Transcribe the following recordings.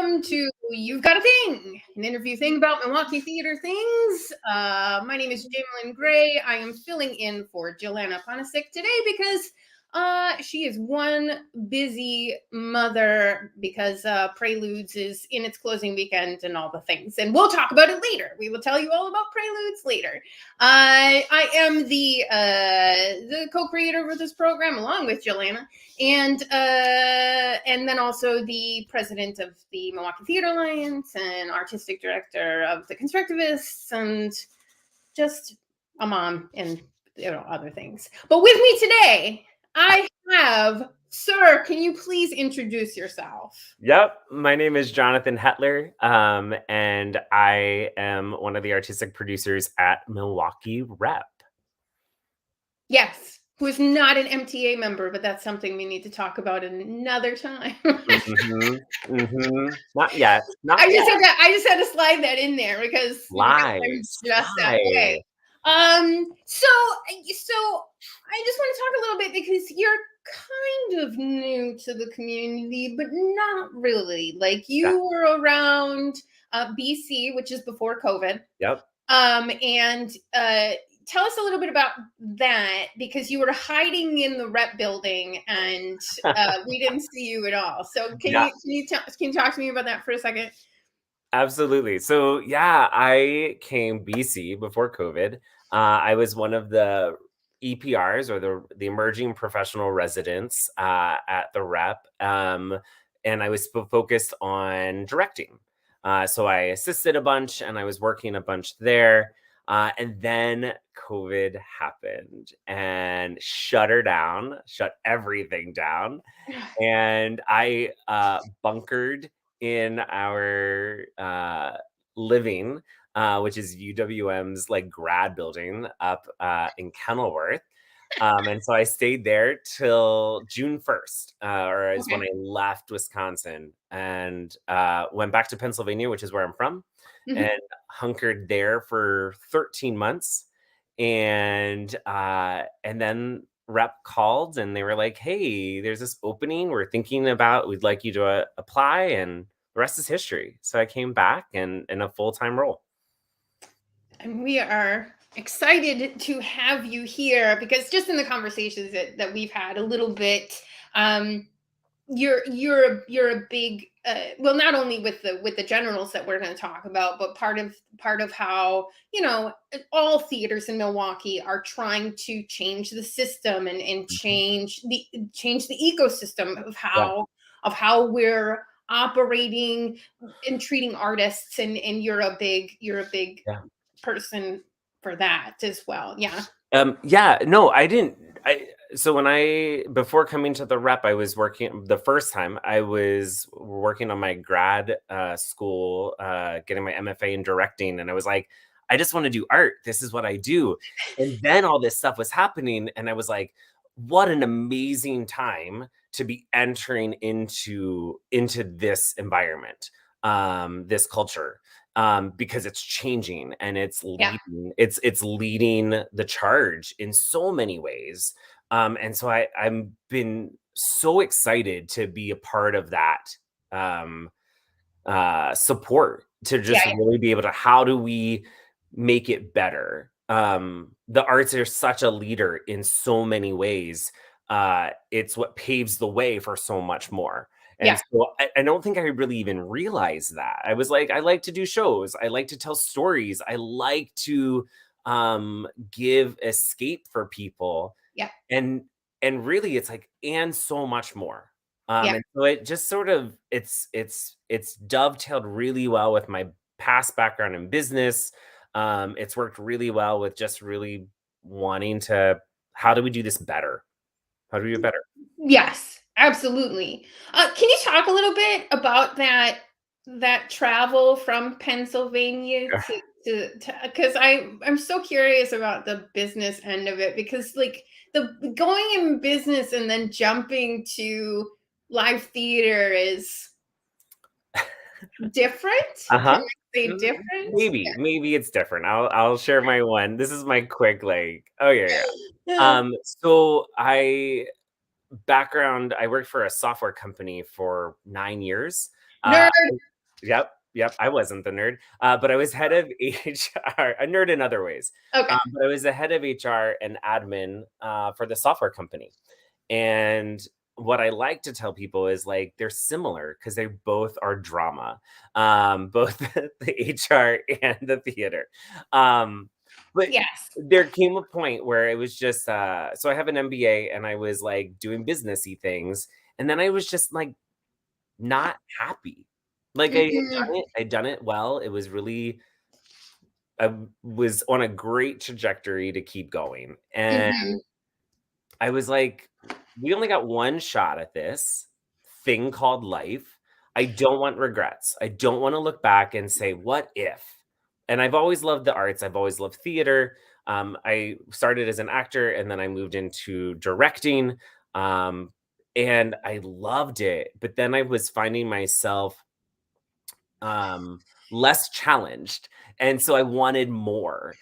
welcome to You've Got a Thing, an interview thing about Milwaukee theater things. My name is Jamelyn Gray. I am filling in for Joanna Ponasek today because she is one busy mother because Preludes is in its closing weekend and all the things. And we'll talk about it later. We will tell you all about Preludes later. I am the co-creator of this program along with Joanna, and then also the president of the Milwaukee Theater Alliance and artistic director of the Constructivists, and just a mom and other things. But with me today, I have, sir, can you please introduce yourself? Yep, my name is Jonathan Hetler, and I am one of the artistic producers at Milwaukee Rep. Yes, who is not an MTA member, but that's something we need to talk about another time. Not yet. I just had to slide that in there because I'm just that way. So I just want to talk a little bit because you're kind of new to the community, but not really. Like you were around BC, which is before COVID. Yep. And tell us a little bit about that, because you were hiding in the rep building and we didn't see you at all. So can you talk to me about that for a second? Absolutely. So yeah, I came BC before COVID. I was one of the EPRs, or the emerging professional residents at the rep, and I was focused on directing. So I assisted a bunch and I was working a bunch there. And then COVID happened and shut everything down. And I bunkered in our living, which is UWM's like grad building up in Kenilworth. And so I stayed there till June 1st, or is when I left Wisconsin and went back to Pennsylvania, which is where I'm from, and hunkered there for 13 months. And then Rep called and they were like, hey, there's this opening we're thinking about. We'd like you to apply, and the rest is history. So I came back in a full-time role. And we are excited to have you here because just in the conversations that we've had a little bit, you're a big well, not only with the generals that we're going to talk about, but part of how all theaters in Milwaukee are trying to change the system and change the ecosystem of how we're operating and treating artists, and you're a big person for that as well. No, I didn't. So before coming to the rep, I was working the first time. I was working on my grad school, getting my MFA in directing, and I was like, I just want to do art. This is what I do. And then all this stuff was happening, and I was like, what an amazing time to be entering into this environment, this culture. Because it's changing and it's leading, it's leading the charge in so many ways. And so I've been so excited to be a part of that support, to just really be able to, how do we make it better? The arts are such a leader in so many ways. It's what paves the way for so much more. And so I don't think I really even realized that. I was like, I like to do shows. I like to tell stories. I like to give escape for people. Yeah. And really it's like, and so much more. And so it just sort of, it's dovetailed really well with my past background in business. It's worked really well with just really wanting to, how do we do this better? How do we do it better? Yes. Absolutely. Can you talk a little bit about that travel from Pennsylvania to because I'm so curious about the business end of it, because like the going in business and then jumping to live theater is different. Can I say different? Maybe it's different. I'll share my one. This is my quick So I worked for a software company for 9 years. Uh, Nerd. yep. I wasn't the nerd, but I was head of HR, a nerd in other ways. Okay. But I was the head of HR and admin for the software company. And what I like to tell people is like they're similar because they both are drama, both the HR and the theater. But Yes. there came a point where it was just so I have an MBA and I was like doing businessy things, and then I was just like not happy. Like Mhm. I'd done it well. It was really I was on a great trajectory to keep going. And Mhm. I was like, we only got one shot at this thing called life. I don't want regrets. I don't want to look back and say, what if? And I've always loved the arts. I've always loved theater. I started as an actor and then I moved into directing. Um, and I loved it. But then I was finding myself um, less challenged. And so I wanted more.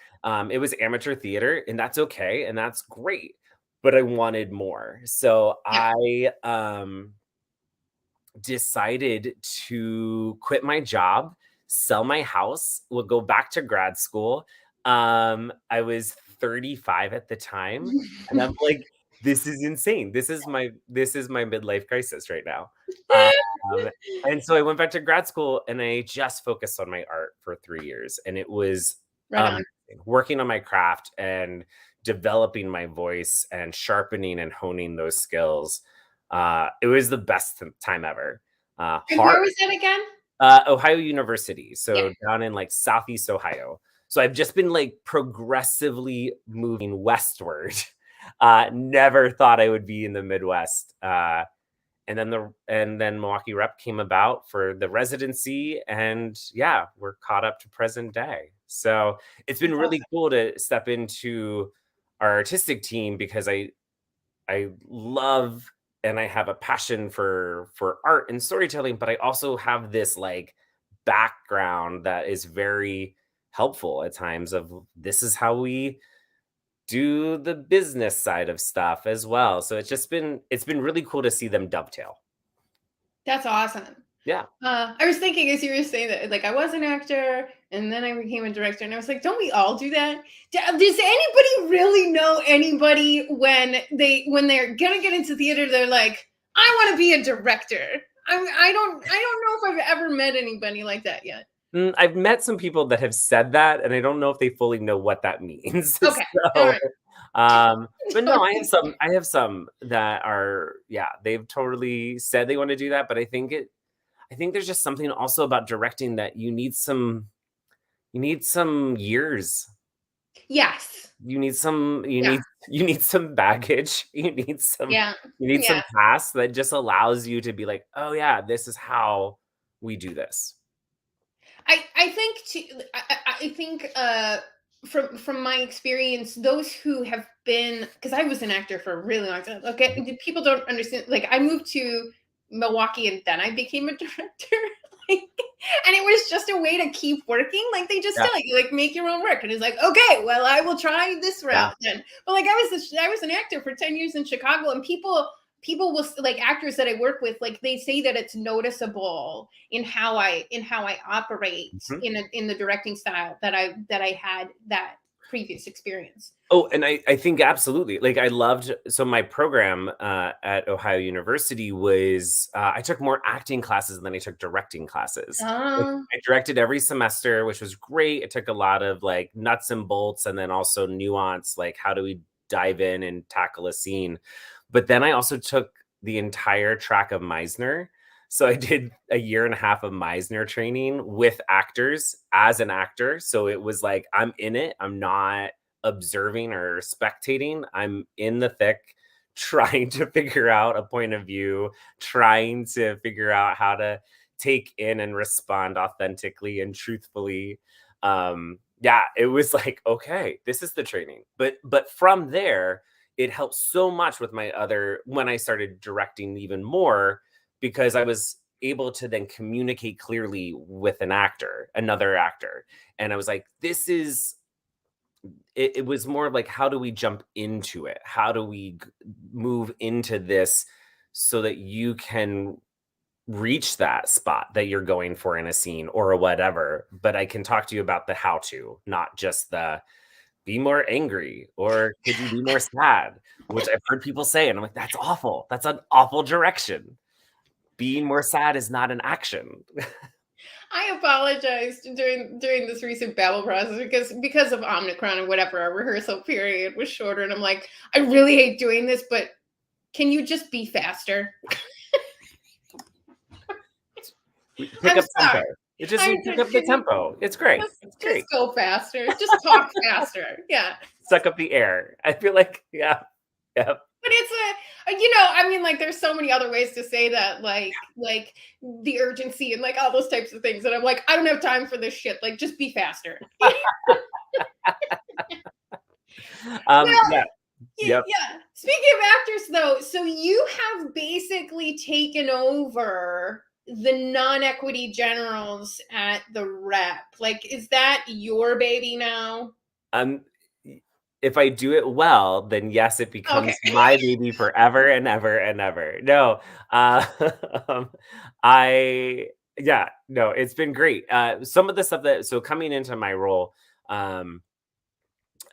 It was amateur theater, and that's okay, and that's great. But I wanted more. So Yeah. I decided to quit my job, sell my house, will go back to grad school. I was 35 at the time, and I'm like, this is insane. This is my midlife crisis right now. Um, and so I went back to grad school and I just focused on my art for 3 years. And it was Right on. working on my craft and developing my voice and sharpening and honing those skills. It was the best time ever. And where Hard. was that again? Ohio University, Yeah. so down in like Southeast Ohio. So I've just been like progressively moving westward. Never thought I would be in the Midwest. And then Milwaukee Rep came about for the residency, and yeah, we're caught up to present day. So it's been That's really awesome. cool to step into our artistic team because I love and I have a passion for art and storytelling, but I also have this like background that is very helpful at times of this is how we do the business side of stuff as well. So it's been really cool to see them dovetail. That's awesome. Yeah. I was thinking as you were saying that, like I was an actor and then I became a director, and I was like, don't we all do that? Does anybody really know anybody when they're gonna get into theater? They're like, I want to be a director. I don't know if I've ever met anybody like that yet. I've met some people that have said that, and I don't know if they fully know what that means. Okay, all So, right. but no, I have some that are, yeah, they've totally said they want to do that, but I think there's just something also about directing that you need some years. Yes. You need some you Yeah. need you need some baggage. Yeah. You need Yeah. some past that just allows you to be like, "Oh yeah, this is how we do this." I think I think from my experience, those who have been, because I was an actor for a really long time. Mhm. Okay, people don't understand. Like I moved to Milwaukee and then I became a director. Like, and it was just a way to keep working. Like they just Yeah, tell you, like make your own work, and it's like, okay, well I will try this yeah. route then. But like I was an actor for 10 years in Chicago, and people will, like actors that I work with, like they say that it's noticeable in how I operate Mhm. in the directing style that I had that previous experience. Oh, and I think absolutely. Like I loved so my program at Ohio University was I took more acting classes than I took directing classes. Like Oh, I directed every semester, which was great. It took a lot of like nuts and bolts and then also nuance, like how do we dive in and tackle a scene. But then I also took the entire track of Meisner. So I did a year and a half of Meisner training with actors as an actor. So it was like I'm in it. I'm not observing or spectating. I'm in the thick, trying to figure out a point of view, trying to figure out how to take in and respond authentically and truthfully. Yeah, it was like, okay, this is the training. But from there, it helped so much with my other when I started directing even more because I was able to then communicate clearly with another actor. And I was like, this is it was more of like how do we jump into it, how do we move into this so that you can reach that spot that you're going for in a scene or whatever, but I can talk to you about the how to, not just the be more angry or could you be more sad, which I've heard people say, and I'm like, that's awful. That's an awful direction. Being more sad is not an action. I apologized during this recent Babel process because of Omicron and whatever. Our rehearsal period was shorter, and I'm like, I really hate doing this, but can you just be faster? Pick I'm up tempo. sorry. It just I pick just up the can you tempo. It's great. It's just great. go faster. Just talk faster. Yeah. Suck up the air. I feel like, yeah. Yep. But it's I mean, like, there's so many other ways to say that, like the urgency and like all those types of things. And I'm like, I don't have time for this shit. Like, just be faster. Well, Yeah. Yep. yeah. Speaking of actors, though, so you have basically taken over the non-equity generals at the rep. Like, is that your baby now? Um, if I do it well, then yes, it Okay. becomes my baby forever and ever and ever. No, uh, um, I yeah, no, it's been great. Some of the stuff that so coming into my role, um,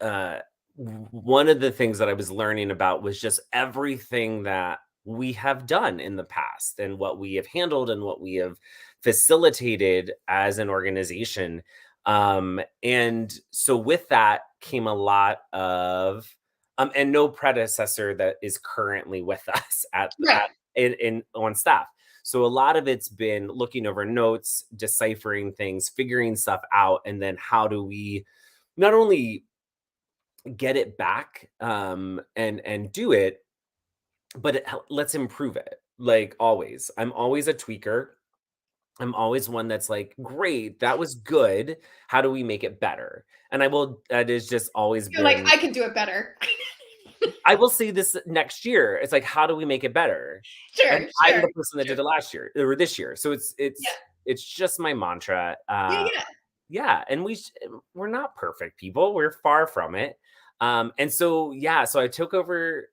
uh, one of the things that I was learning about was just everything that we have done in the past and what we have handled and what we have facilitated as an organization. And so with that came a lot of and no predecessor that is currently with us Right. in on staff. So a lot of it's been looking over notes, deciphering things, figuring stuff out, and then how do we not only get it back and do it, but let's improve it. Like always, I'm always a tweaker. I'm always one that's like, great, that was good. How do we make it better? And I will, that has just always You're like, been, I could do it better. I will say this next year. It's like, how do we make it better? And Sure, I'm sure. the person that did it last year or this year. So Yeah. it's just my mantra. Yeah, yeah. Yeah, and we're not perfect people. We're far from it. And so yeah, so I took over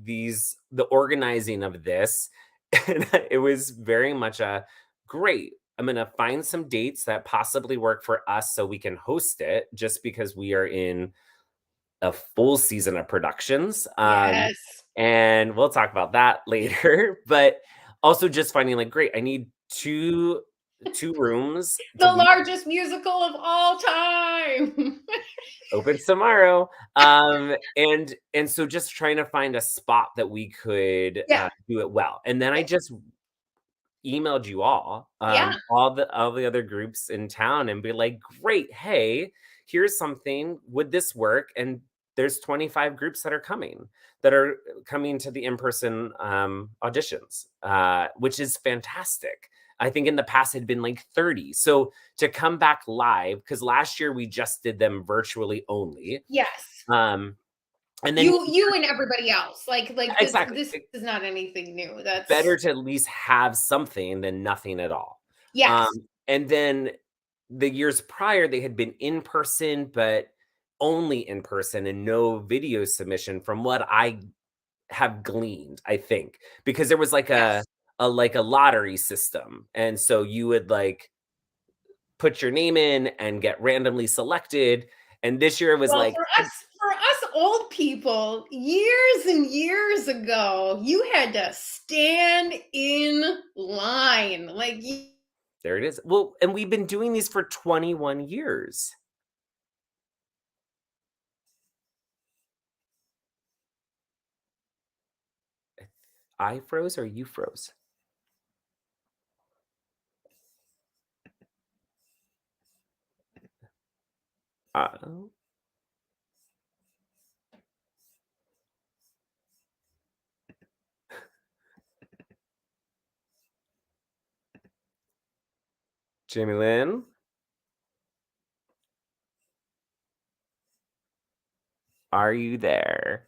the organizing of this, and it was very much a great. I'm gonna find some dates that possibly work for us so we can host it, just because we are in a full season of productions. Yes. And we'll talk about that later. But also just finding like, great, I need two rooms to The be largest musical of all time. open tomorrow. And so just trying to find a spot that we could Yeah. do it well. And then I just emailed you Yeah. all the other groups in town and be like, great, hey, here's something. Would this work? And there's 25 groups that are coming to the in-person auditions, which is fantastic. I think in the past it had been like 30. So to come back live, because last year we just did them virtually only. Yes. Um, and then You and everybody else. Like exactly this is not anything new. better That's to at least have something than nothing at all. yes. And then the years prior, they had been in person, but only in person and no video submission from what I have gleaned, I think, because there was like Yes. a lottery system. And so you would like put your name in and get randomly selected. And this year it was Well, like, for us old people, years and years ago, you had to stand in line. Like there it is. Well, and we've been doing these for 21 years. I froze or you froze? Uh, Jamie Lynn, are you there?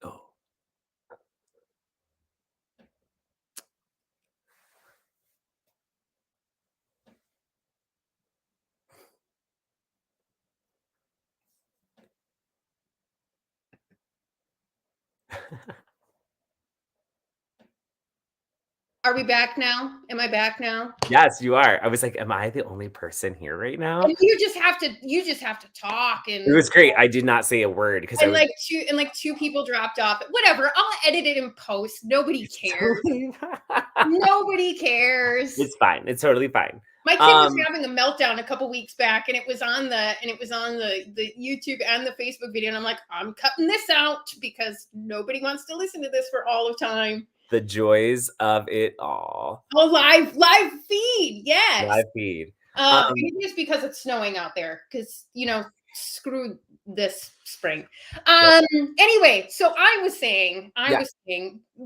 Oh, Are we back now? Am I back now? Yes, you are. I was like, am I the only person here right now? And you just have to talk It and was great. I did not say a word because I and was like two people dropped off. Whatever. I'll edit it in post. Nobody cares. totally Nobody cares. It's fine. It's totally fine. My kid was having a meltdown a couple weeks back, and it was on the YouTube and the Facebook video. And I'm like, I'm cutting this out because nobody wants to listen to this for all of time. The joys of it all. Oh, live feed, yes. Live feed. Maybe it's because it's snowing out there, because screw this spring. Yep. Anyway, so I was saying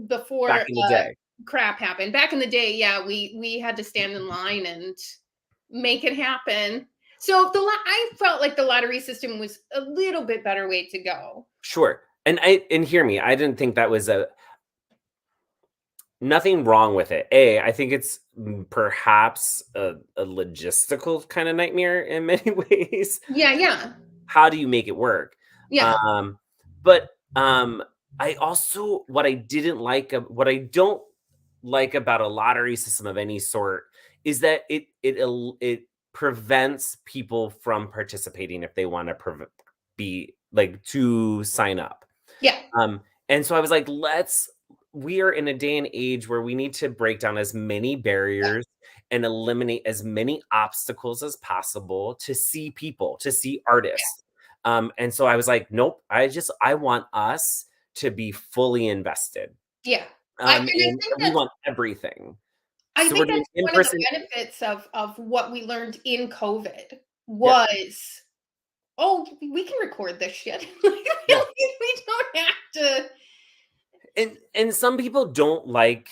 before Back in the day. crap happened. Back in the day, yeah, we had to stand in line and make it happen. So I felt like the lottery system was a little bit better way to go. Sure. And hear me, I didn't think that was nothing wrong with it. I think it's perhaps a logistical kind of nightmare in many ways. Yeah. How do you make it work? Yeah. But I also, what I don't like about a lottery system of any sort is that it prevents people from participating if they want to be like to sign up. Yeah. And so I was like, we are in a day and age where we need to break down as many barriers and eliminate as many obstacles as possible to see people, to see artists. And so I was like, nope, I want us to be fully invested. Yeah. And we want everything. I think that's one of the benefits of what we learned in COVID was, we can record this shit. We don't have to. And some people don't like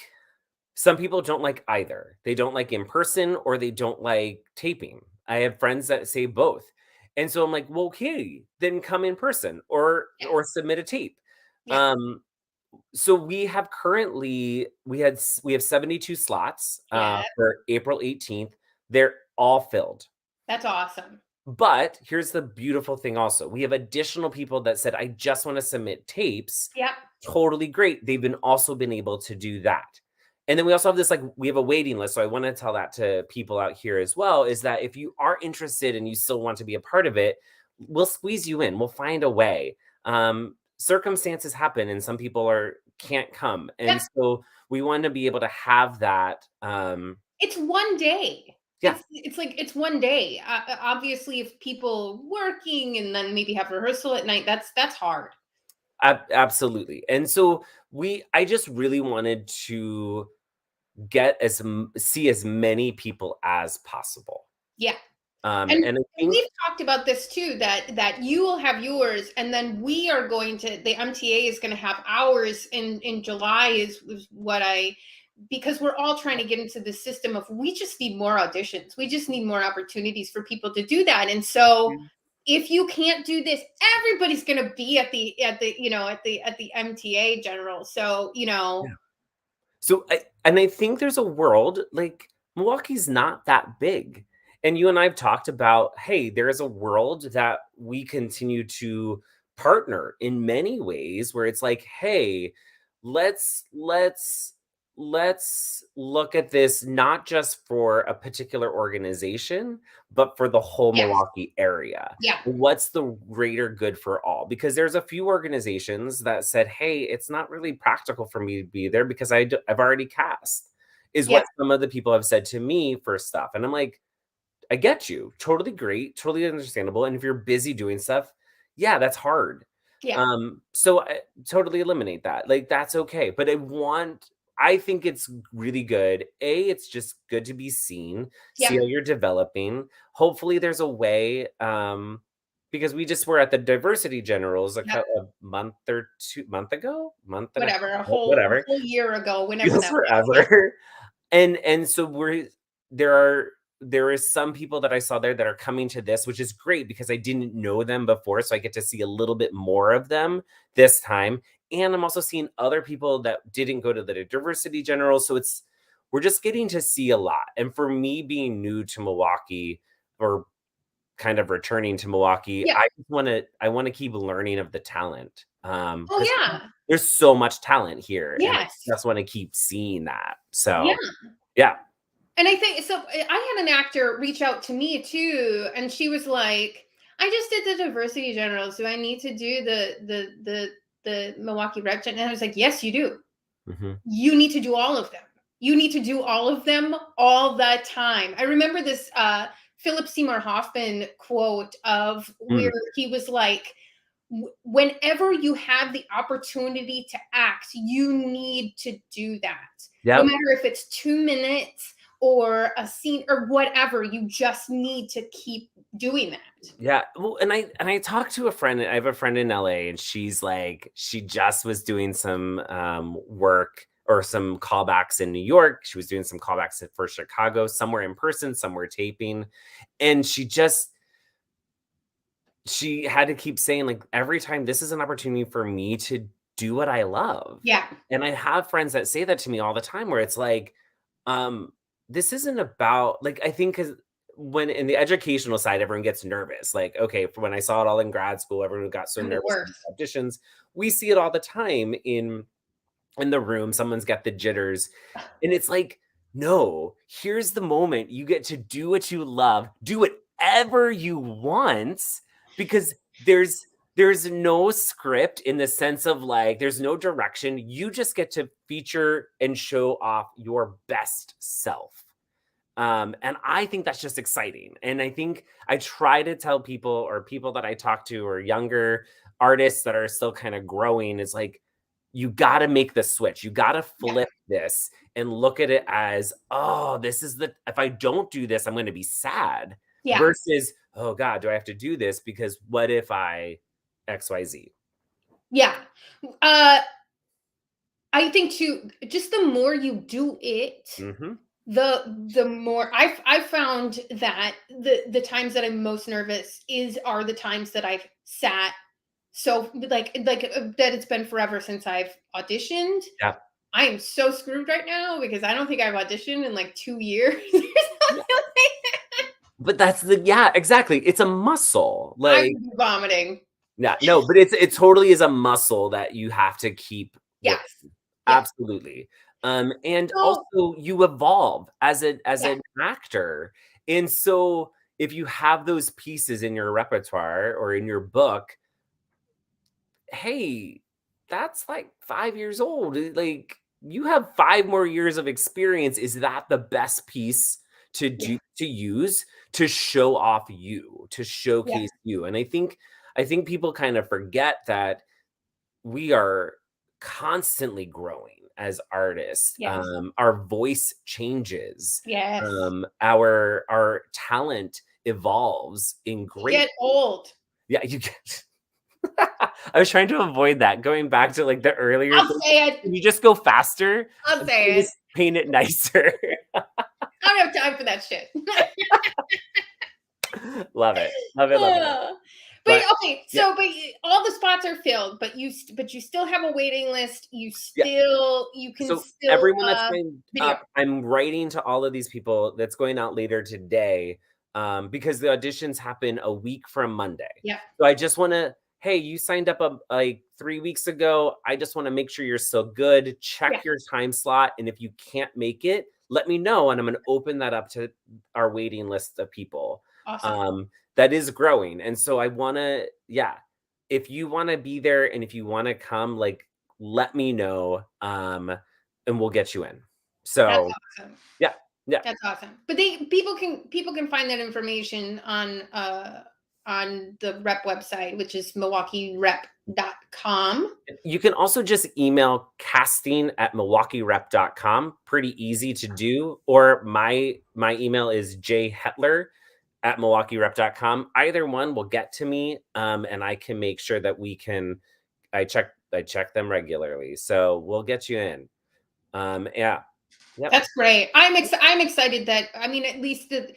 either. They don't like in person or they don't like taping. I have friends that say both. And so I'm like, well, okay, then come in person or submit a tape. Yeah. So we have 72 slots for April 18th. They're all filled. That's awesome. But here's the beautiful thing also. We have additional people that said, I just want to submit tapes. Yeah. Totally great. They've also been able to do that. And then we also have this, we have a waiting list. So I want to tell that to people out here as well, is that if you are interested and you still want to be a part of it, we'll squeeze you in. We'll find a way. Circumstances happen and some people can't come. And so we want to be able to have that. It's one day. Yeah. It's one day. Obviously, if people working and then maybe have rehearsal at night, that's hard. Absolutely. And so I just really wanted to see as many people as possible. Yeah. And I think we've talked about this too, that you will have yours, and then the MTA is going to have ours in July is what because we're all trying to get into the system of, we just need more auditions. We just need more opportunities for people to do that. And so if you can't do this, everybody's going to be at the MTA general. So, So I think there's a world, like, Milwaukee's not that big. And you and I have talked about, hey, there is a world that we continue to partner in many ways where it's like, hey, let's look at this not just for a particular organization, but for the whole Milwaukee area. Yeah. What's the greater good for all? Because there's a few organizations that said, hey, it's not really practical for me to be there because I've already cast, is what some of the people have said to me for stuff. And I'm like, I get you. Totally great. Totally understandable. And if you're busy doing stuff, that's hard. Yeah. So I totally eliminate that. Like, that's okay. But I think it's really good. It's just good to be seen, see how you're developing. Hopefully there's a way, because we just were at the diversity generals a month or 2 months ago, a whole year ago, whenever that forever. And so there is some people that I saw there that are coming to this, which is great because I didn't know them before. So I get to see a little bit more of them this time. And I'm also seeing other people that didn't go to the diversity general. So we're just getting to see a lot. And for me being new to Milwaukee, or kind of returning to Milwaukee, Yeah. I want to keep learning of the talent. Oh, Because yeah. there's so much talent here, and I Yes. just want to keep seeing that. Yeah. So, yeah. And I think so. I had an actor reach out to me too, and she was like, "I just did the diversity generals. Do I need to do the Milwaukee Rep?" And I was like, "Yes, you do. Mhm. You need to do all of them. You need to do all of them all the time." I remember this Philip Seymour Hoffman quote of where Mm. he was like, whenever you have the opportunity to act, you need to do that. No Yep. matter if it's 2 minutes or a scene or whatever, you just need to keep doing that. Yeah. Well, and I talked to a friend. I have a friend in LA, and she's like, she just was doing some work or some callbacks in New York. She was doing some callbacks for Chicago, somewhere in person, somewhere taping. And she had to keep saying, like, every time, this is an opportunity for me to do what I love. Yeah. And I have friends that say that to me all the time, where it's like, um, this isn't about, like, I think, because when in the educational side, everyone gets nervous. Like, okay, for when I saw it all in grad school, everyone got so I'm the nervous in worst. auditions. We see it all the time in the room. Someone's got the jitters. And it's like, no, here's the moment. You get to do what you love, do whatever you want, because there's no script, in the sense of, like, there's no direction. You just get to feature and show off your best self. And I think that's just exciting. And I think I try to tell people, or people that I talk to, or younger artists that are still kind of growing, is like, you got to make the switch. You got to Yeah. flip this and look at it as, oh, this is if I don't do this, I'm going to be sad, Yeah. versus, oh God, do I have to do this? Because what if I XYZ? Yeah. I think too, just the more you do it, Mm-hmm. the more I've found that the times that I'm most nervous are the times that I've sat, so that it's been forever since I've auditioned. Yeah. I am so screwed right now because I don't think I've auditioned in like 2 years. But yeah, exactly. It's a muscle. I'm Like, vomiting. yeah, no, but it totally is a muscle that you have to keep Yes. working. Yes. Absolutely. And So also, you evolve as yeah. an actor. And so if you have those pieces in your repertoire or in your book, hey, that's like 5 years old. Like, you have 5 more years of experience. Is that the best piece Yeah. to use to show off you, to Yeah. showcase you? And I think people kind of forget that we are constantly growing as artists. Yes. Our voice changes. Yes. Our talent evolves in You great. get old. Yeah, you get. I was trying to avoid that. Going back to, like, the earlier I'll thing. say it. Can you just go faster? I'll I'm say trying to it. paint it nicer. I don't have time for that shit. Love it. Love it. Love it. But But okay, yeah, so all the spots are filled, but you still have a waiting list. yeah. You can So still everyone that's signed video. up, I'm writing to all of these people. That's going out later today, because the auditions happen a week from Monday. Yeah. So I just want to, hey, you signed up like 3 weeks ago. I just want to make sure you're still good. Yeah. Check your time slot, and if you can't make it, let me know, and I'm going to open that up to our waiting list of people. Awesome. That is growing, and so I want to, yeah. If you want to be there and if you want to come, like, let me know, and we'll get you in. That's So awesome. yeah, yeah. That's awesome. But people can find that information on the rep website, which is milwaukeerep.com. You can also just email casting@milwaukeerep.com. Pretty easy to do. Or my email is jhetler@milwaukeerep.com. Either one will get to me, and I can make sure that I check them regularly. So we'll get you in. Yeah. Yep. That's great. I'm excited that, I mean, at least that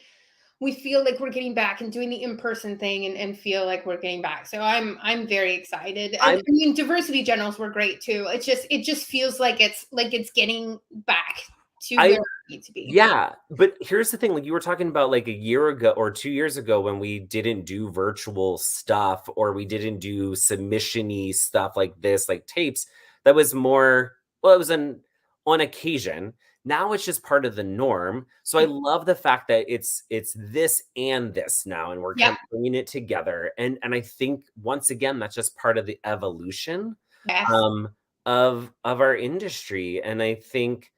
we feel like we're getting back and doing the in-person thing and feel like we're getting back. So I'm very excited. I I'm mean, diversity generals were great too. It just feels like it's getting back to I where need to be. Yeah, but here's the thing, like, you were talking about, like, a year ago or 2 years ago when we didn't do virtual stuff or we didn't do submission-y stuff like this, like tapes, that was more well, it was an on occasion. Now it's just part of the norm, so I love the fact that it's this and this now, and we're kind Yep. of bringing it together, and I think, once again, that's just part of the evolution, Yes. um, of our industry, and I think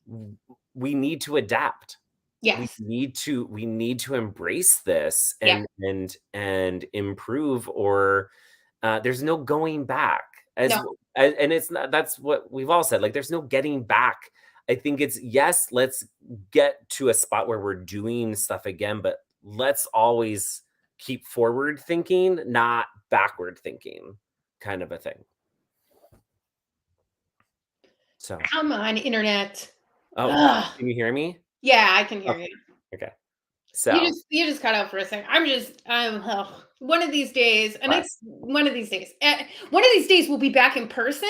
w we need to adapt. Yes. We need to embrace this Yep. and improve, or there's no going back. No. And it's not that's what we've all said. Like, there's no getting back. I think it's yes, let's get to a spot where we're doing stuff again, but let's always keep forward thinking, not backward thinking, kind of a thing. So, Come on, internet. oh, Ugh. can you hear me? Yeah, I can hear Okay, you. okay. You So, just cut out for a second. One of these days, and it's bless. one of these days we'll be back in person,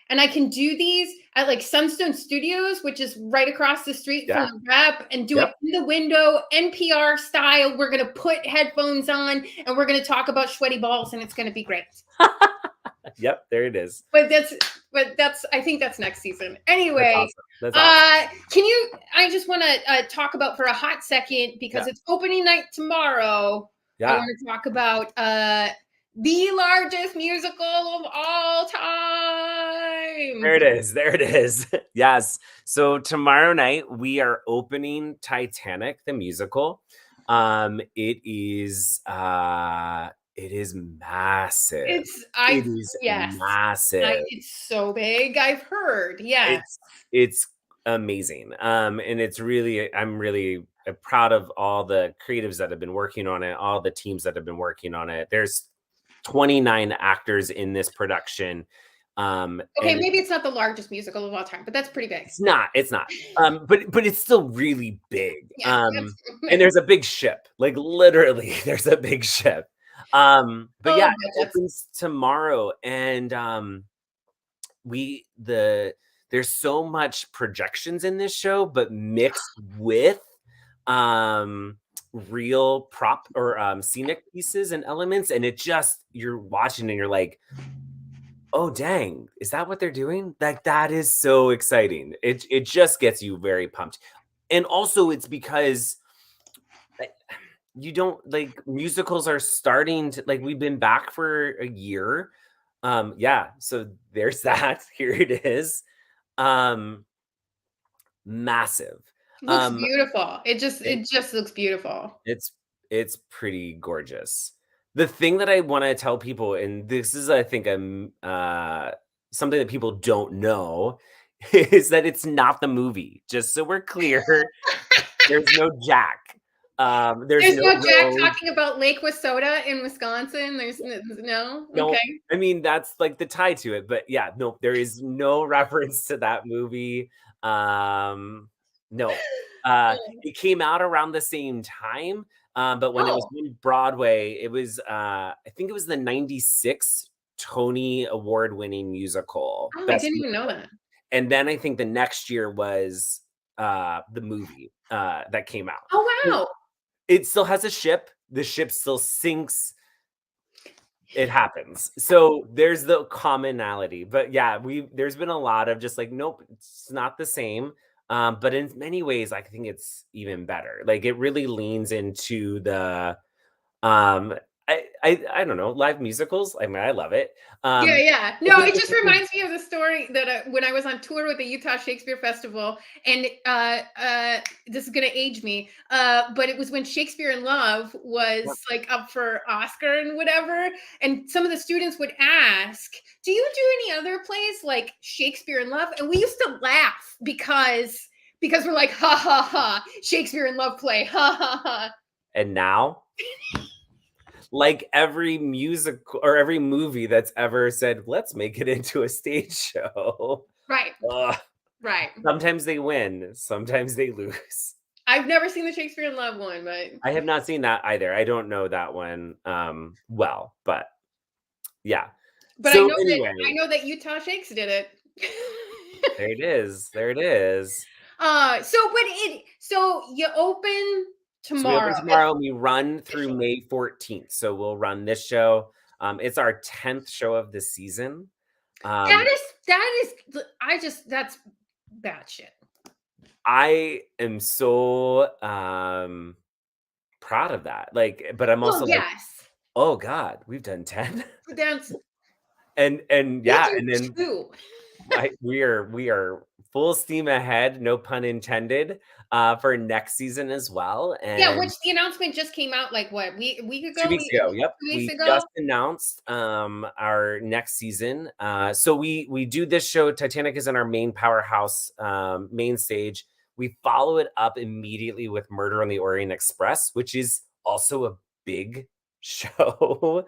and I can do these at like Sunstone Studios, which is right across the street from Yeah. the rep, and do it Yep. in the window, NPR style. We're gonna put headphones on, and we're gonna talk about sweaty balls, and it's gonna be great. Yep, there it is. But that's I think that's next season. That's Anyway, awesome. That's awesome. I just want to talk about for a hot second because Yeah. it's opening night tomorrow. I Yeah. want to talk about the largest musical of all time. There it is. There it is. Yes. So tomorrow night we are opening Titanic the musical. It is massive. It is Yes, massive. it's so big. I've heard. Yes. It's amazing. And it's really I'm really proud of all the creatives that have been working on it, all the teams that have been working on it. There's 29 actors in this production. Okay, And maybe it's not the largest musical of all time, but that's pretty big. it's not. But it's still really big. Yeah. And there's a big ship. Like, literally, there's a big ship. But yeah, it opens tomorrow, and there's so much projections in this show, but mixed with real prop or scenic pieces and elements, and it just you're watching and you're like, oh dang, is that what they're doing? Like, that is so exciting. It just gets you very pumped. And also it's because you don't like musicals are starting to like we've been back for a year. Yeah, so there's that. Here it is. Massive. Looks beautiful. It just looks beautiful. It's pretty gorgeous. The thing that I want to tell people, and this is, I think, something that people don't know, is that it's not the movie. Just so we're clear, there's no Jack. There's no Jack Rose. talking about Lake Wissota in Wisconsin. There's no. No, Okay. I mean, that's like the tie to it, but yeah, no, there is no reference to that movie. No, it came out around the same time, but when it was Oh, in Broadway, it was I think it was the '96 Tony Award-winning musical, I best didn't even know musical. that. And then I think the next year was the movie that came out. Oh wow. It still has a ship. The ship still sinks. It happens. So there's the commonality. But yeah, there's been a lot of just like, nope, it's not the same. But in many ways, I think it's even better. Like, it really leans into the um I don't know, live musicals. I mean, I love it. Yeah. No, it just reminds me of the story that when I was on tour with the Utah Shakespeare Festival, and this is gonna age me, but it was when Shakespeare in Love was like up for Oscar and whatever, and some of the students would ask, "Do you do any other plays like Shakespeare in Love?" And we used to laugh because we're like, "Ha ha ha, Shakespeare in Love play, ha ha ha." And now, like every music or every movie that's ever said, let's make it into a stage show. Right. Ugh. Right. Sometimes they win, sometimes they lose. I've never seen the Shakespeare in Love one, but I have not seen that either. I don't know that one well, but yeah. but So I anyway, know that Utah Shakes did it. there it is. There it is. So you open So we open tomorrow. tomorrow and we run through May 14th. So we'll run this show. It's our 10th show of the season. That's bad shit. I am so proud of that. Like, but I'm also like, Yes. oh God, we've done 10. That's and we yeah, do and then too. we are full steam ahead, no pun intended, for next season as well. Yeah, which And the announcement just came out like what, week 2 ago? weeks ago, yep. 2 weeks We ago? just announced our next season. So we do this show. Titanic is in our main powerhouse, main stage. We follow it up immediately with Murder on the Orient Express, which is also a big show.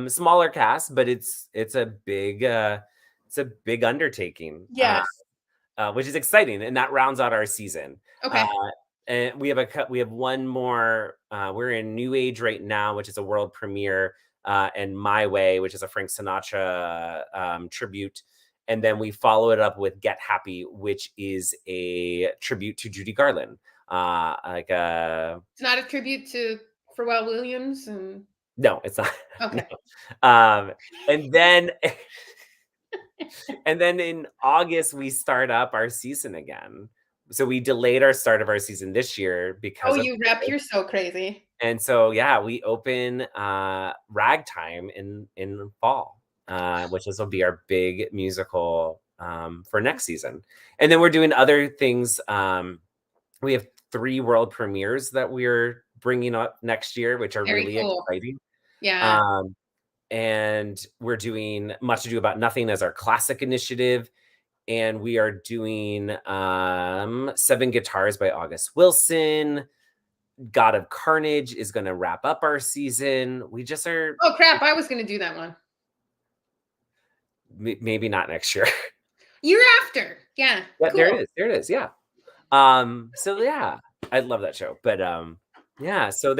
Smaller cast, but it's a big undertaking. Yes. Which is exciting, and that rounds out our season. Okay. And we have one more. We're in New Age right now, which is a world premiere, and My Way, which is a Frank Sinatra tribute. And then we follow it up with Get Happy, which is a tribute to Judy Garland. It's not a tribute to Pharrell Williams and No, it's not. okay. No. And then and then in August we start up our season again. So we delayed our start of our season this year because Oh, of you rep, you're so crazy. and so yeah, we open Ragtime in fall, which this will be our big musical for next season. And then we're doing other things. We have 3 world premieres that we're bringing up next year, which are Very really cool. exciting. Yeah. And we're doing Much Ado About Nothing as our classic initiative. And we are doing 7 Guitars by August Wilson. God of Carnage is going to wrap up our season. We just are. Oh crap! I was going to do that one. Maybe not next year. Year after, yeah. Yeah, Cool. there it is. Yeah. So yeah, I love that show. But yeah. So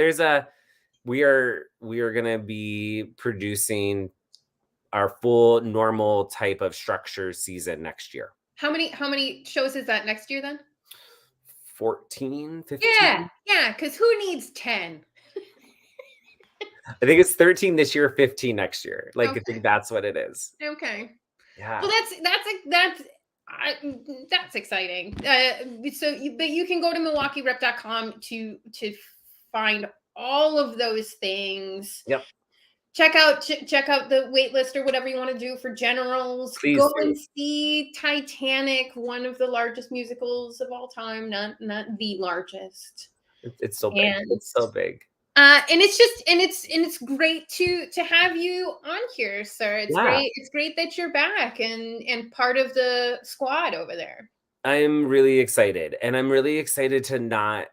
we are going to be producing our full normal type of structure season next year. How many shows is that next year then? 14, 15? Yeah, because who needs 10? I think it's 13 this year, 15 next year. Like, Okay. I think that's what it is. Okay. Yeah. Well, that's exciting. But you can go to MilwaukeeRep.com to find all of those things. Yep. Check out the wait list or whatever you want to do for generals. Please go do. and see Titanic, one of the largest musicals of all time, not the largest. It's so big. It's so big. And it's great to have you on here, sir. It's great. It's great that you're back and part of the squad over there. I'm really excited, and I'm really excited to not.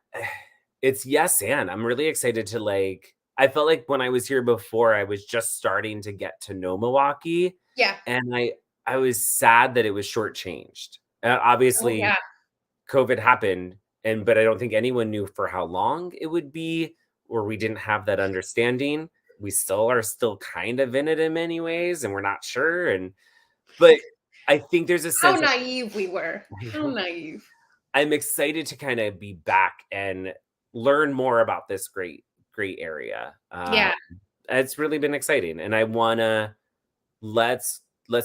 It's yes, and I'm really excited to like. I felt like when I was here before, I was just starting to get to know Milwaukee. Yeah. And I was sad that it was shortchanged. Obviously, COVID happened, but I don't think anyone knew for how long it would be, or we didn't have that understanding. We are still kind of in it in many ways, and we're not sure. But I think there's a sense how naive we were. How naive. I'm excited to kind of be back and learn more about this great area. It's really been exciting, and I want let's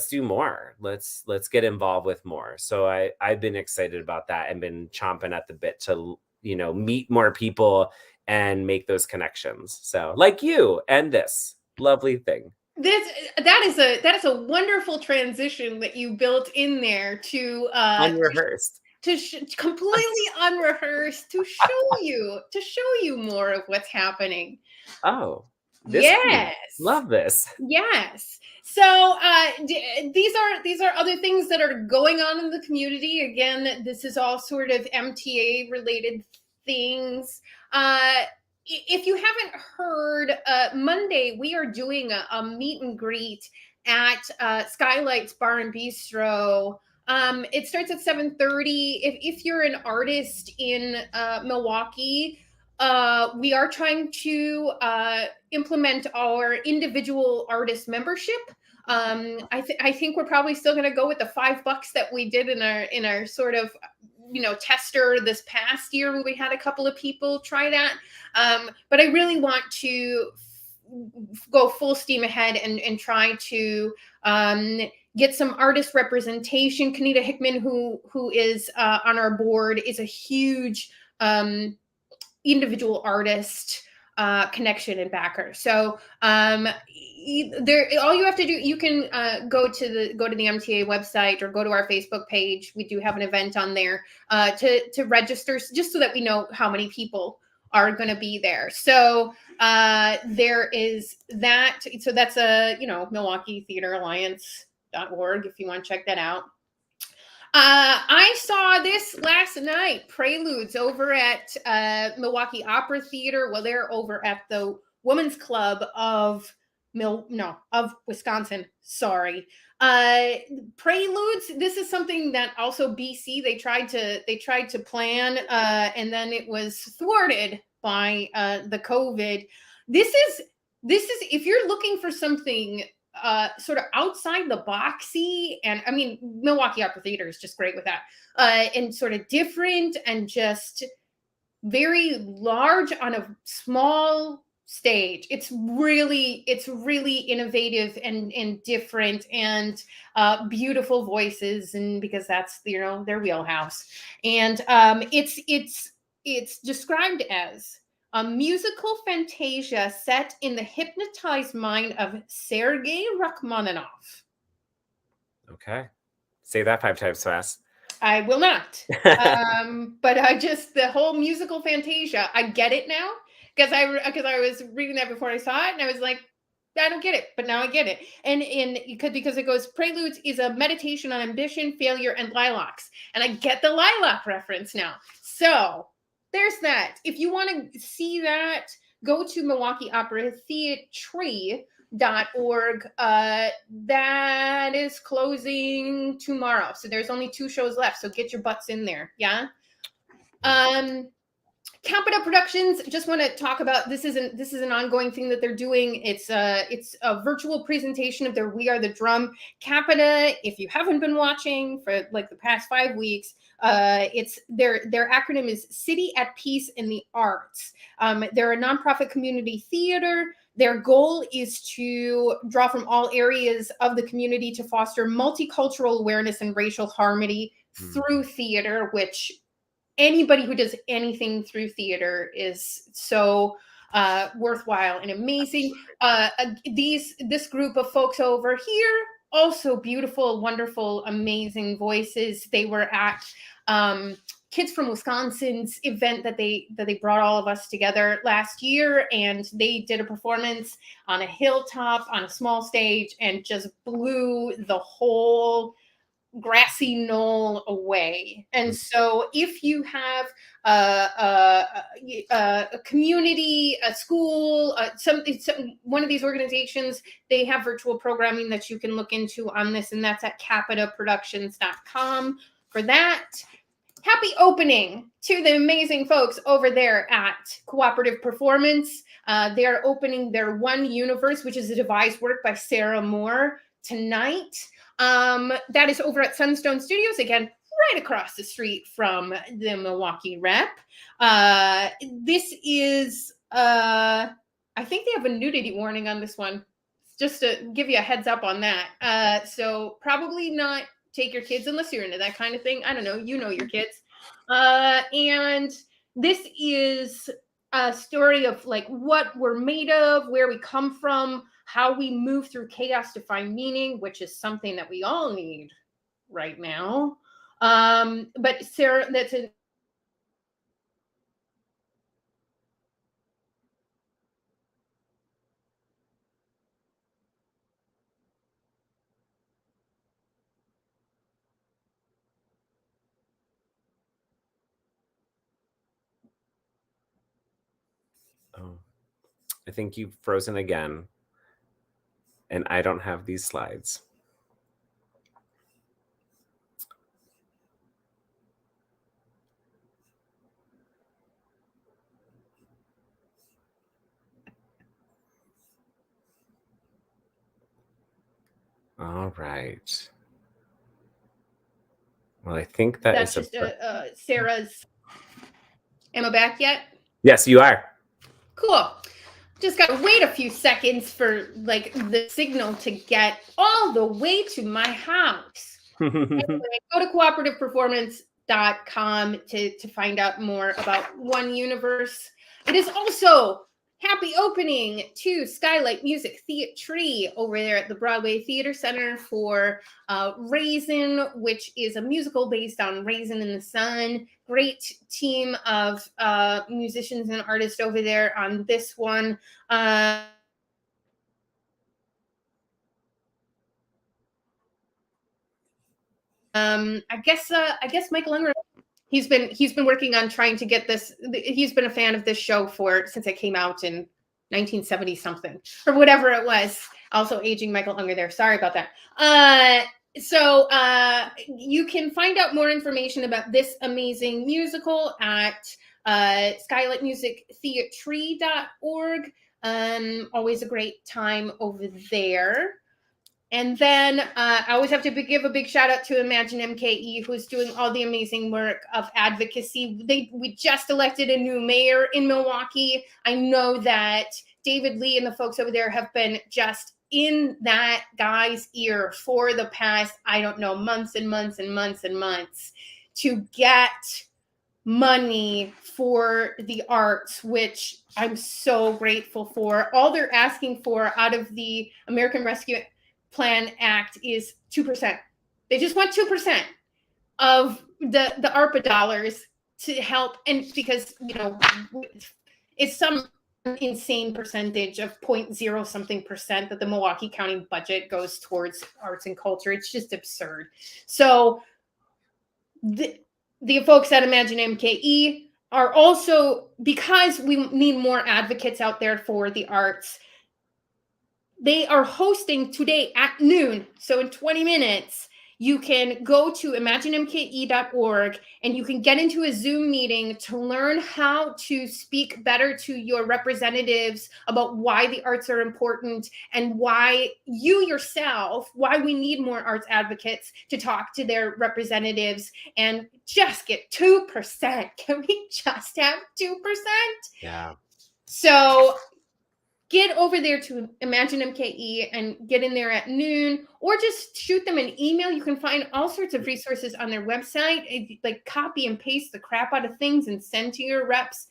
do more. Let's get involved with more. So I've been excited about that and been chomping at the bit to meet more people and make those connections. So like you and this lovely thing. That is a wonderful transition that you built in there to unrehearsed. Completely unrehearsed to show you more of what's happening. Oh, yes, love this. Yes. So these are other things that are going on in the community. Again, this is all sort of MTA related things. If you haven't heard, Monday we are doing a meet and greet at Skylights Bar and Bistro. It starts at 7:30. If you're an artist in Milwaukee, we are trying to implement our individual artist membership. I think we're probably still going to go with the $5 that we did in our sort of tester this past year where we had a couple of people try that. But I really want to go full steam ahead and try to get some artist representation. Kanita Hickman, who is on our board, is a huge individual artist connection and backer. So there, all you have to do, you can go to the MTA website or go to our Facebook page. We do have an event on there to register, just so that we know how many people are going to be there. So there is that. So that's Milwaukee Theater Alliance.org if you want to check that out. I saw this last night, Preludes, over at Milwaukee Opera Theater. Well, they're over at the Women's Club of Wisconsin. Sorry. Preludes. This is something that also BC they tried to plan, and then it was thwarted by the COVID. This is if you're looking for something sort of outside the boxy, and I mean, Milwaukee Opera Theater is just great with that, and sort of different and just very large on a small stage. It's really innovative and different, and beautiful voices, and because that's their wheelhouse. And it's described as a musical fantasia set in the hypnotized mind of Sergei Rachmaninoff. Okay. Say that 5 times fast. I will not. But the whole musical fantasia, I get it now, because I was reading that before I saw it, and I was like, I don't get it, but now I get it. And because it goes, Preludes is a meditation on ambition, failure, and lilacs. And I get the lilac reference now. So there's that. If you want to see that, go to Milwaukee Opera Theatre.org. That is closing tomorrow. So there's only 2 shows left. So get your butts in there. Yeah. Capita Productions, just want to talk about this is an ongoing thing that they're doing. It's a virtual presentation of their We Are the Drum. Capita, if you haven't been watching for like the past 5 weeks, it's their acronym is City at Peace in the Arts. They're a nonprofit community theater. Their goal is to draw from all areas of the community to foster multicultural awareness and racial harmony through theater, which anybody who does anything through theater is so worthwhile and amazing. This group of folks over here, also beautiful, wonderful, amazing voices. They were at Kids from Wisconsin's event that they brought all of us together last year, and they did a performance on a hilltop on a small stage and just blew the whole grassy knoll away. And so if you have a community, a school, one of these organizations, they have virtual programming that you can look into on this, and that's at capitaproductions.com for that. Happy opening to the amazing folks over there at Cooperative Performance. They're opening their One Universe, which is a devised work by Sarah Moore, tonight. That is over at Sunstone Studios, again, right across the street from the Milwaukee Rep. This is, I think they have a nudity warning on this one, just to give you a heads up on that. So probably not take your kids unless you're into that kind of thing. I don't know, your kids. And this is a story of like what we're made of, where we come from, how we move through chaos to find meaning, which is something that we all need right now. But Sarah, that's a Oh, I think you've frozen again, and I don't have these slides. All right. Well, I think That's just Sarah's. Am I back yet? Yes, you are. Cool. Just gotta wait a few seconds for like the signal to get all the way to my house. Anyway, go to cooperativeperformance.com to find out more about One Universe. It is also happy opening to Skylight Music Theatre over there at the Broadway Theater Center for Raisin, which is a musical based on Raisin in the Sun. Great team of musicians and artists over there on this one. I guess Michael Unger. He's been working on trying to get this. He's been a fan of this show since it came out in 1970 something or whatever it was. Also aging Michael Unger there. Sorry about that. So you can find out more information about this amazing musical at skylightmusictheatre.org. Always a great time over there. And then I always have to give a big shout out to Imagine MKE, who's doing all the amazing work of advocacy. We just elected a new mayor in Milwaukee. I know that David Lee and the folks over there have been just in that guy's ear for the past, I don't know, months and months and months and months to get money for the arts, which I'm so grateful for. All they're asking for out of the American Rescue Plan Act is 2%. They just want 2% of the ARPA dollars to help, and because it's some insane percentage of 0.0 something percent that the Milwaukee County budget goes towards arts and culture. It's just absurd. So the folks at Imagine MKE are also, because we need more advocates out there for the arts, they are hosting today at noon. So in 20 minutes, you can go to imaginemke.org and you can get into a Zoom meeting to learn how to speak better to your representatives about why the arts are important and why why we need more arts advocates to talk to their representatives and just get 2%. Can we just have 2%? Yeah. So get over there to Imagine MKE and get in there at noon, or just shoot them an email. You can find all sorts of resources on their website. Like copy and paste the crap out of things and send to your reps.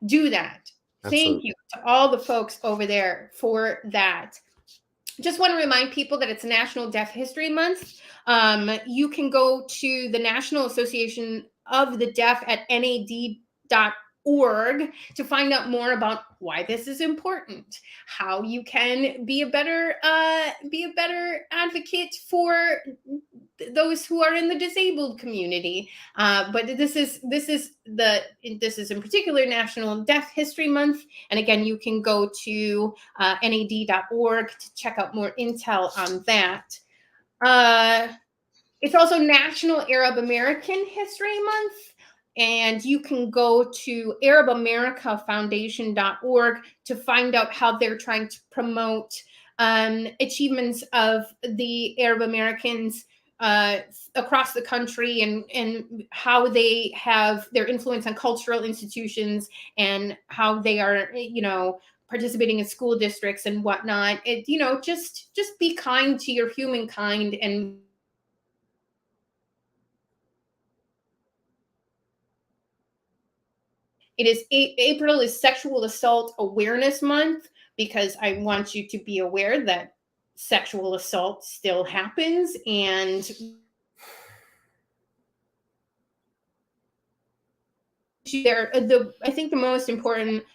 Do that. Absolutely. Thank you to all the folks over there for that. Just want to remind people that it's National Deaf History Month. You can go to the National Association of the Deaf at nad.org to find out more about why this is important, how you can be a better advocate for those who are in the disabled community. But this is in particular National Deaf History Month, and again, you can go to nad.org to check out more intel on that. It's also National Arab American History Month. And you can go to ArabAmericaFoundation.org to find out how they're trying to promote achievements of the Arab Americans across the country and how they have their influence on cultural institutions and how they are, participating in school districts and whatnot. Just be kind to your humankind and April is Sexual Assault Awareness Month, because I want you to be aware that sexual assault still happens. And I think the most important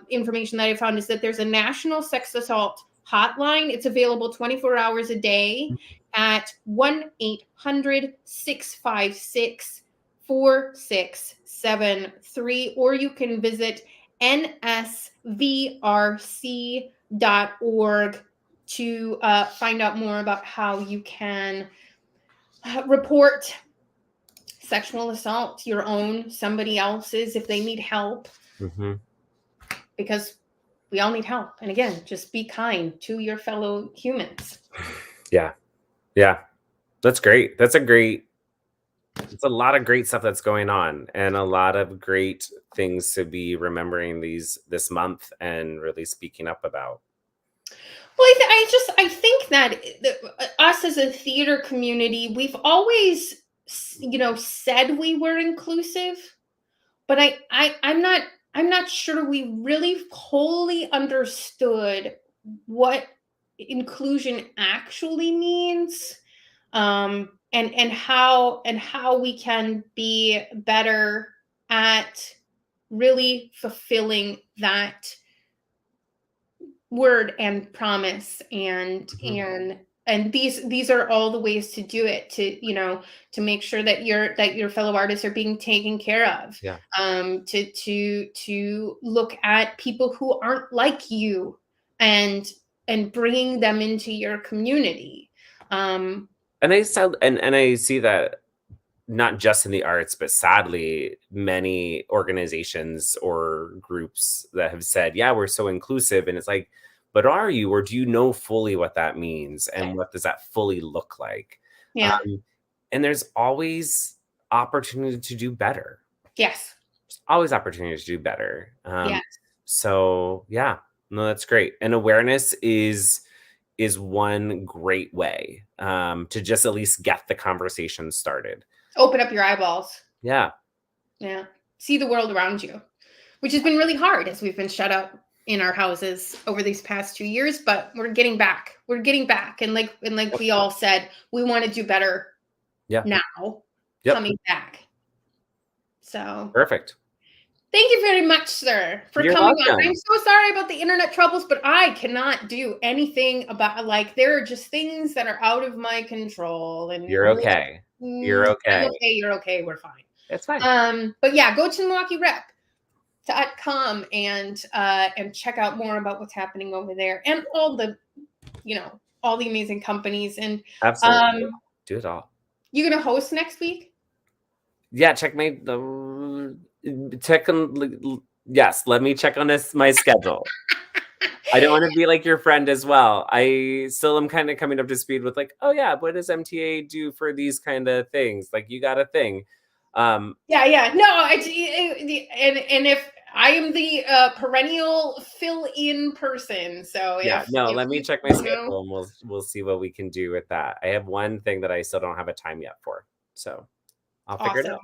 information that I found is that there's a National Sex Assault Hotline. It's available 24 hours a day at 1-800-656-4673, or you can visit nsvrc.org to find out more about how you can report sexual assault, your own, somebody else's, if they need help. Mm-hmm. Because we all need help. And again, just be kind to your fellow humans. Yeah. That's great. That's a great It's a lot of great stuff that's going on, and a lot of great things to be remembering this month and really speaking up about. Well, I think that us as a theater community, we've always, said we were inclusive, but I'm not sure we really wholly understood what inclusion actually means, and how we can be better at really fulfilling that word and promise, and these are all the ways to do it, to make sure that your fellow artists are being taken care of, Yeah. to look at people who aren't like you, and bringing them into your community. And I see that not just in the arts, but sadly, many organizations or groups that have said, yeah, we're so inclusive. And it's like, but are you, or do you know fully what that means? And what does that fully look like? Yeah. And there's always opportunity to do better. Yes. There's always opportunity to do better. Yes. So yeah, no, that's great. And awareness is one great way to just at least get the conversation started. Open up your eyeballs. Yeah. See the world around you, which has been really hard as we've been shut up in our houses over these past 2 years, but we're getting back. And like we all said, we want to do better now. Coming back. So perfect. Thank you very much, sir, for You're coming welcome. on. I'm so sorry about the internet troubles, but I cannot do anything about, there are just things that are out of my control. And you're okay. You're okay. You're okay. We're fine. It's fine. But yeah, go to MilwaukeeRep.com and check out more about what's happening over there, and all the amazing companies. And absolutely, do it all. You gonna host next week? Yeah, yes, let me check on my schedule. I don't want to be like your friend as well. I still am kind of coming up to speed with oh yeah, what does MTA do for these kind of things? You got a thing. No, and if I am the perennial fill-in person, so let me check my schedule and we'll see what we can do with that. I have one thing that I still don't have a time yet for, so I'll figure it out.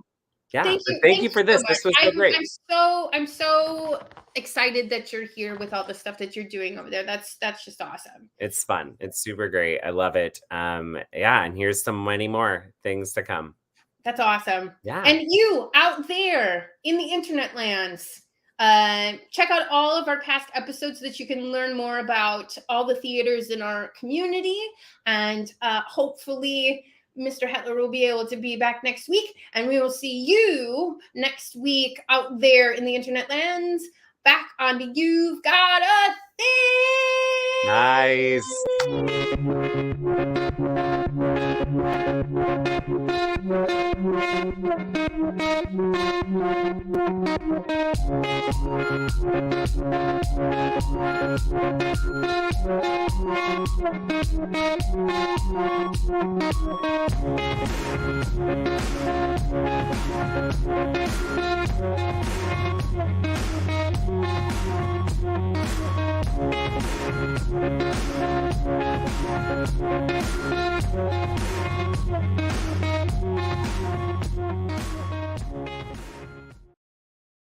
Yeah, thank you for this. This was so great. I'm so excited that you're here with all the stuff that you're doing over there. That's just awesome. It's fun. It's super great. I love it. And here's some many more things to come. That's awesome. Yeah. And you out there in the internet lands, check out all of our past episodes so that you can learn more about all the theaters in our community, and hopefully Mr. Hetler will be able to be back next week, and we will see you next week out there in the internet lands, back on the You've Got a Thing. Nice.